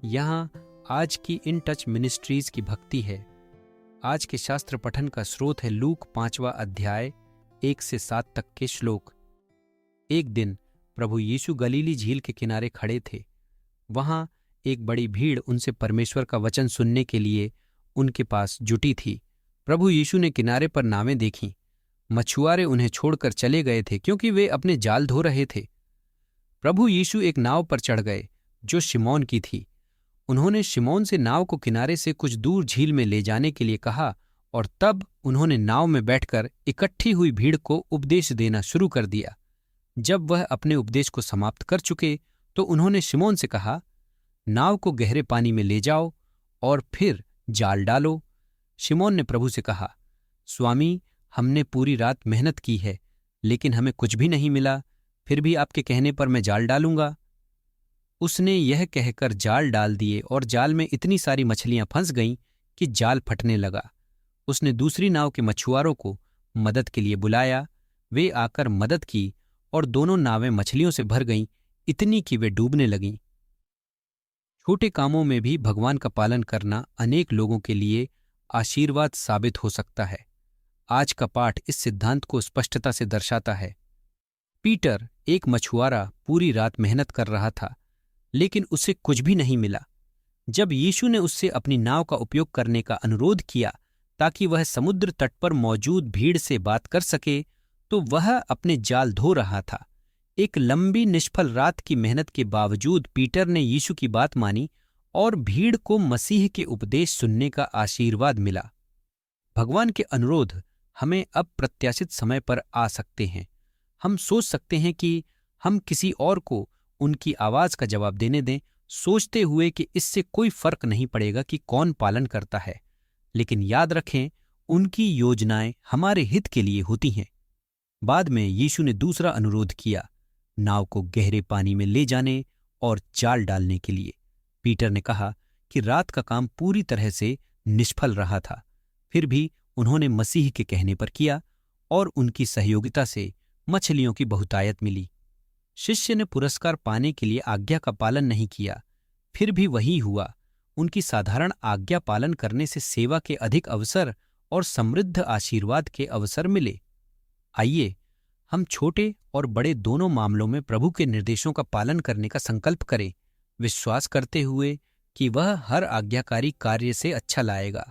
यहाँ आज की इन टच मिनिस्ट्रीज की भक्ति है। आज के शास्त्र पठन का स्रोत है लूक 5वां अध्याय 1 से 7 तक के श्लोक। एक दिन प्रभु यीशु गलीली झील के किनारे खड़े थे। वहां एक बड़ी भीड़ उनसे परमेश्वर का वचन सुनने के लिए उनके पास जुटी थी। प्रभु यीशु ने किनारे पर नावें देखीं। मछुआरे उन्हें छोड़कर चले गए थे क्योंकि वे अपने जाल धो रहे थे। प्रभु यीशु एक नाव पर चढ़ गए जो शिमोन की थी। उन्होंने शिमोन से नाव को किनारे से कुछ दूर झील में ले जाने के लिए कहा और तब उन्होंने नाव में बैठकर इकट्ठी हुई भीड़ को उपदेश देना शुरू कर दिया। जब वह अपने उपदेश को समाप्त कर चुके तो उन्होंने शिमोन से कहा, नाव को गहरे पानी में ले जाओ और फिर जाल डालो। शिमोन ने प्रभु से कहा, स्वामी, हमने पूरी रात मेहनत की है लेकिन हमें कुछ भी नहीं मिला, फिर भी आपके कहने पर मैं जाल डालूंगा। उसने यह कहकर जाल डाल दिए और जाल में इतनी सारी मछलियां फंस गईं कि जाल फटने लगा। उसने दूसरी नाव के मछुआरों को मदद के लिए बुलाया। वे आकर मदद की और दोनों नावें मछलियों से भर गईं, इतनी कि वे डूबने लगीं। छोटे कामों में भी भगवान का पालन करना अनेक लोगों के लिए आशीर्वाद साबित हो सकता है। आज का पाठ इस सिद्धांत को स्पष्टता से दर्शाता है। पीटर, एक मछुआरा, पूरी रात मेहनत कर रहा था लेकिन उसे कुछ भी नहीं मिला। जब यीशु ने उससे अपनी नाव का उपयोग करने का अनुरोध किया ताकि वह समुद्र तट पर मौजूद भीड़ से बात कर सके तो वह अपने जाल धो रहा था। एक लंबी निष्फल रात की मेहनत के बावजूद पीटर ने यीशु की बात मानी और भीड़ को मसीह के उपदेश सुनने का आशीर्वाद मिला। भगवान के अनुरोध हमें अप्रत्याशित समय पर आ सकते हैं। हम सोच सकते हैं कि हम किसी और को उनकी आवाज का जवाब देने दें, सोचते हुए कि इससे कोई फर्क नहीं पड़ेगा कि कौन पालन करता है। लेकिन याद रखें, उनकी योजनाएं हमारे हित के लिए होती हैं। बाद में यीशु ने दूसरा अनुरोध किया, नाव को गहरे पानी में ले जाने और जाल डालने के लिए। पीटर ने कहा कि रात का काम पूरी तरह से निष्फल रहा था, फिर भी उन्होंने मसीह के कहने पर किया और उनकी सहयोगिता से मछलियों की बहुतायत मिली। शिष्य ने पुरस्कार पाने के लिए आज्ञा का पालन नहीं किया, फिर भी वही हुआ। उनकी साधारण आज्ञा पालन करने से सेवा के अधिक अवसर और समृद्ध आशीर्वाद के अवसर मिले। आइए हम छोटे और बड़े दोनों मामलों में प्रभु के निर्देशों का पालन करने का संकल्प करें, विश्वास करते हुए कि वह हर आज्ञाकारी कार्य से अच्छा लाएगा।